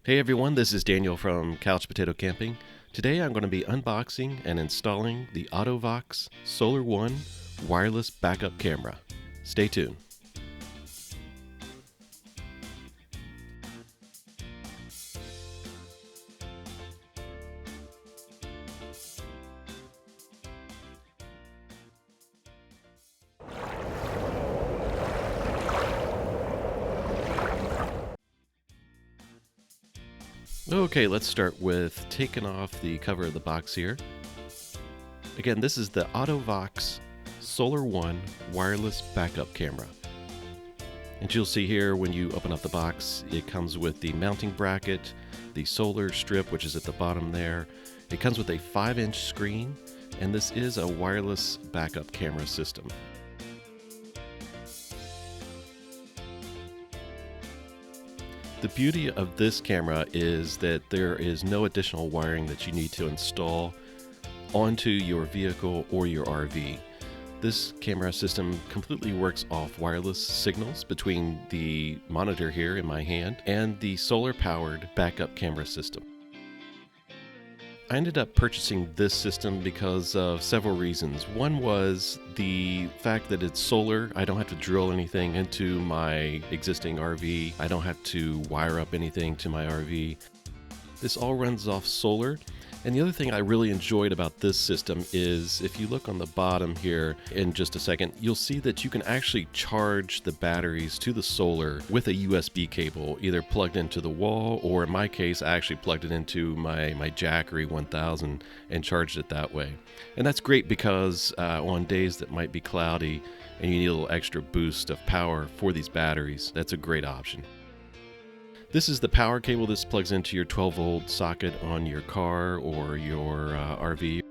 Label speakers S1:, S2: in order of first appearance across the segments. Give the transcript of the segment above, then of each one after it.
S1: Hey everyone, this is Daniel from Couch Potato Camping. Today I'm going to be unboxing and installing the Auto-Vox Solar 1 wireless backup camera. Stay tuned. Okay, let's start with taking off the cover of the box here. Again, this is the Auto-Vox Solar 1 wireless backup camera. And you'll see here when you open up the box, it comes with the mounting bracket, the solar strip, which is at the bottom there. It comes with a 5-inch screen, and this is a wireless backup camera system. The beauty of this camera is that there is no additional wiring that you need to install onto your vehicle or your RV. This camera system completely works off wireless signals between the monitor here in my hand and the solar-powered backup camera system. I ended up purchasing this system because of several reasons. One was the fact that it's solar. I don't have to drill anything into my existing RV. I don't have to wire up anything to my RV. This all runs off solar. And the other thing I really enjoyed about this system is if you look on the bottom here in just a second, you'll see that you can actually charge the batteries to the solar with a USB cable, either plugged into the wall, or in my case, I actually plugged it into my Jackery 1000 and charged it that way. And that's great because on days that might be cloudy and you need a little extra boost of power for these batteries, that's a great option. This is the power cable. This plugs into your 12-volt socket on your car or your RV.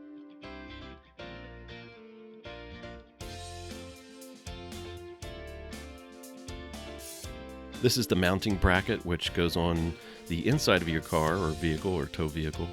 S1: This is the mounting bracket, which goes on the inside of your car or vehicle or tow vehicle.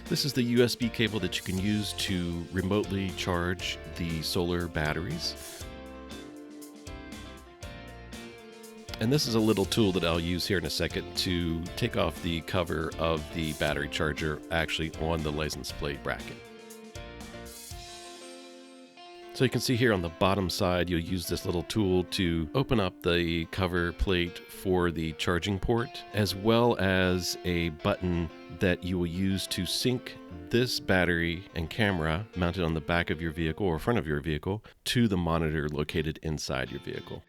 S1: This is the USB cable that you can use to remotely charge the solar batteries. And this is a little tool that I'll use here in a second to take off the cover of the battery charger actually on the license plate bracket. So you can see here on the bottom side, you'll use this little tool to open up the cover plate for the charging port, as well as a button that you will use to sync this battery and camera mounted on the back of your vehicle or front of your vehicle to the monitor located inside your vehicle.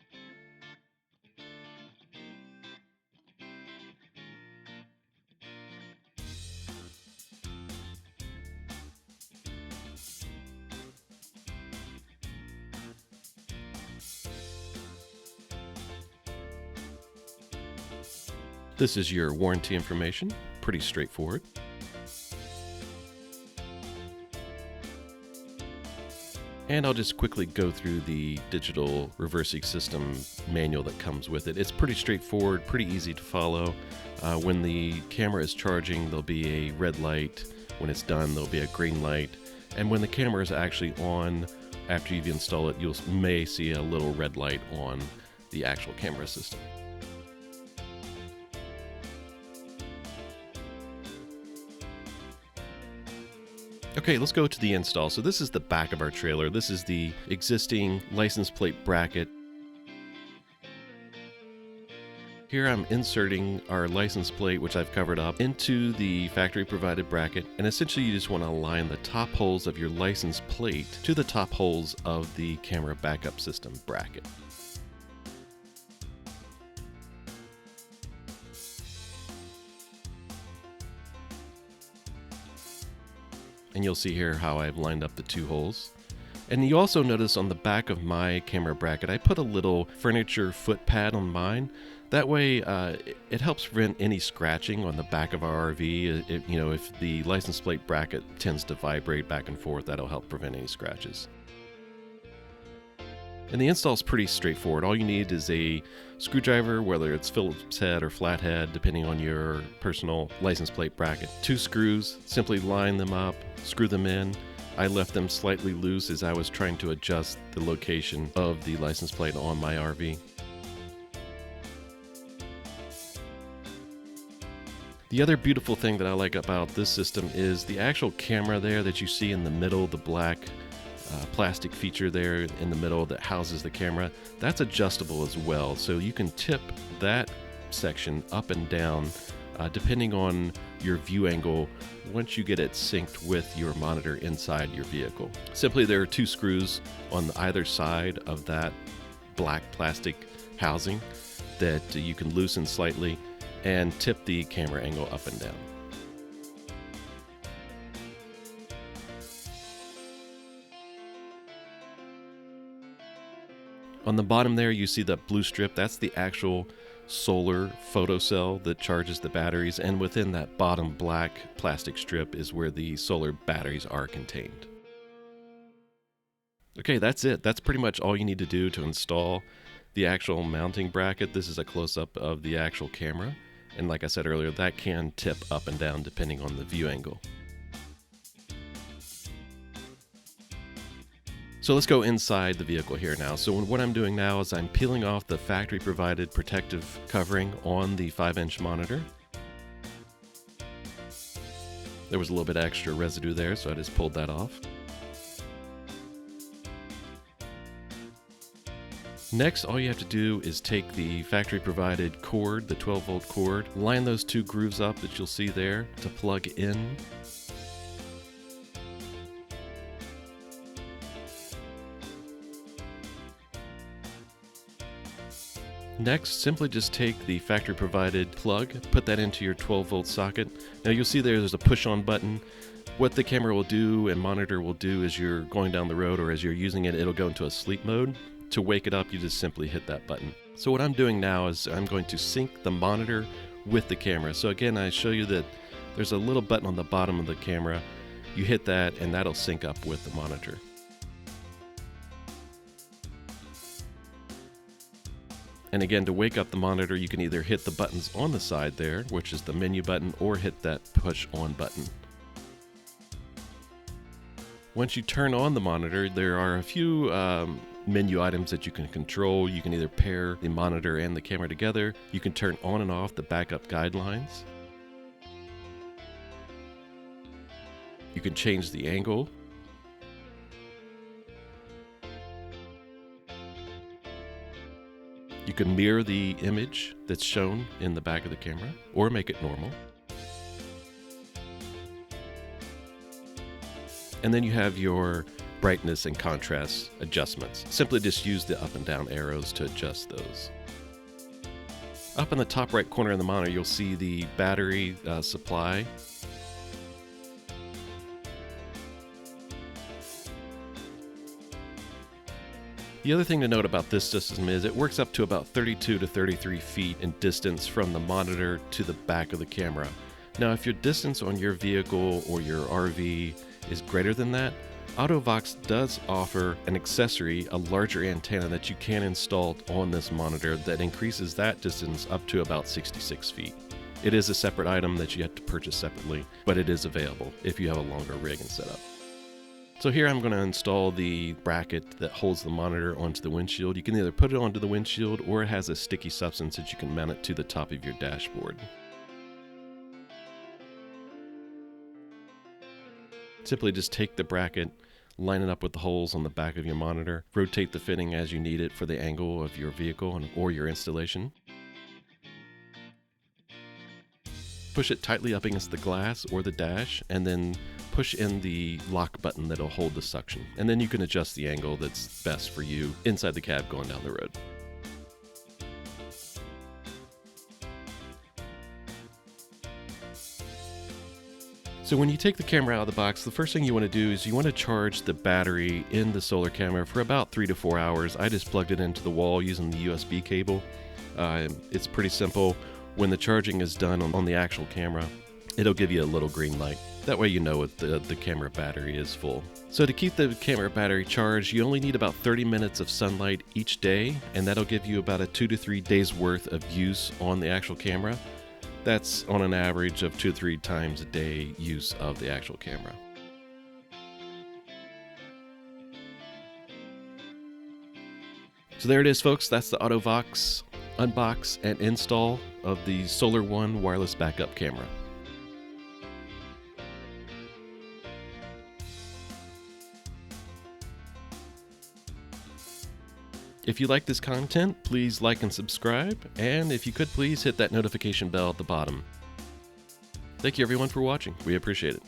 S1: This is your warranty information, pretty straightforward. And I'll just quickly go through the digital reversing system manual that comes with it. It's pretty straightforward, pretty easy to follow. When the camera is charging, there'll be a red light. When it's done, there'll be a green light. And when the camera is actually on, after you've installed it, you may see a little red light on the actual camera system. Okay, let's go to the install. So this is the back of our trailer. This is the existing license plate bracket. Here I'm inserting our license plate, which I've covered up, into the factory provided bracket. And essentially you just want to align the top holes of your license plate to the top holes of the camera backup system bracket. And you'll see here how I've lined up the two holes. And you also notice on the back of my camera bracket, I put a little furniture foot pad on mine. That way, it helps prevent any scratching on the back of our RV. If the license plate bracket tends to vibrate back and forth, that'll help prevent any scratches. And the install is pretty straightforward. All you need is a screwdriver, whether it's Phillips head or flathead, depending on your personal license plate bracket. 2 screws, simply line them up, screw them in. I left them slightly loose as I was trying to adjust the location of the license plate on my RV. The other beautiful thing that I like about this system is the actual camera there that you see in the middle, the black plastic feature there in the middle that houses the camera. That's adjustable as well, so you can tip that section up and down depending on your view angle once you get it synced with your monitor inside your vehicle. Simply, there are 2 screws on either side of that black plastic housing that you can loosen slightly and tip the camera angle up and down. On the bottom there, you see that blue strip. That's the actual solar photocell that charges the batteries, and within that bottom black plastic strip is where the solar batteries are contained. Okay, that's it. That's pretty much all you need to do to install the actual mounting bracket. This is a close-up of the actual camera, and like I said earlier, that can tip up and down depending on the view angle. So let's go inside the vehicle here now. So what I'm doing now is I'm peeling off the factory provided protective covering on the 5-inch monitor. There was a little bit of extra residue there, so I just pulled that off. Next, all you have to do is take the factory provided cord, the 12-volt cord, line those 2 grooves up that you'll see there to plug in. Next, simply just take the factory provided plug, put that into your 12-volt socket. Now you'll see there's a push-on button. What the camera will do and monitor will do as you're going down the road or as you're using it, it'll go into a sleep mode. To wake it up, you just simply hit that button. So what I'm doing now is I'm going to sync the monitor with the camera. So again, I show you that there's a little button on the bottom of the camera. You hit that and that'll sync up with the monitor. And again, to wake up the monitor, you can either hit the buttons on the side there, which is the menu button, or hit that push on button. Once you turn on the monitor, there are a few menu items that you can control. You can either pair the monitor and the camera together. You can turn on and off the backup guidelines. You can change the angle. You can mirror the image that's shown in the back of the camera or make it normal. And then you have your brightness and contrast adjustments. Simply just use the up and down arrows to adjust those. Up in the top right corner of the monitor, you'll see the battery supply. The other thing to note about this system is it works up to about 32 to 33 feet in distance from the monitor to the back of the camera. Now, if your distance on your vehicle or your RV is greater than that, Auto-Vox does offer an accessory, a larger antenna that you can install on this monitor that increases that distance up to about 66 feet. It is a separate item that you have to purchase separately, but it is available if you have a longer rig and setup. So here I'm going to install the bracket that holds the monitor onto the windshield. You can either put it onto the windshield or it has a sticky substance that you can mount it to the top of your dashboard. Simply just take the bracket, line it up with the holes on the back of your monitor, rotate the fitting as you need it for the angle of your vehicle or your installation. Push it tightly up against the glass or the dash, and then push in the lock button that'll hold the suction. And then you can adjust the angle that's best for you inside the cab going down the road. So when you take the camera out of the box, the first thing you want to do is you want to charge the battery in the solar camera for about 3 to 4 hours. I just plugged it into the wall using the USB cable. It's pretty simple. When the charging is done on the actual camera, it'll give you a little green light. That way you know if the camera battery is full. So to keep the camera battery charged, you only need about 30 minutes of sunlight each day, and that'll give you about a 2 to 3 days worth of use on the actual camera. That's on an average of 2 to 3 times a day use of the actual camera. So there it is, folks. That's the Auto-Vox unbox and install of the Solar One wireless backup camera. If you like this content, please like and subscribe, and if you could please hit that notification bell at the bottom. Thank you everyone for watching. We appreciate it.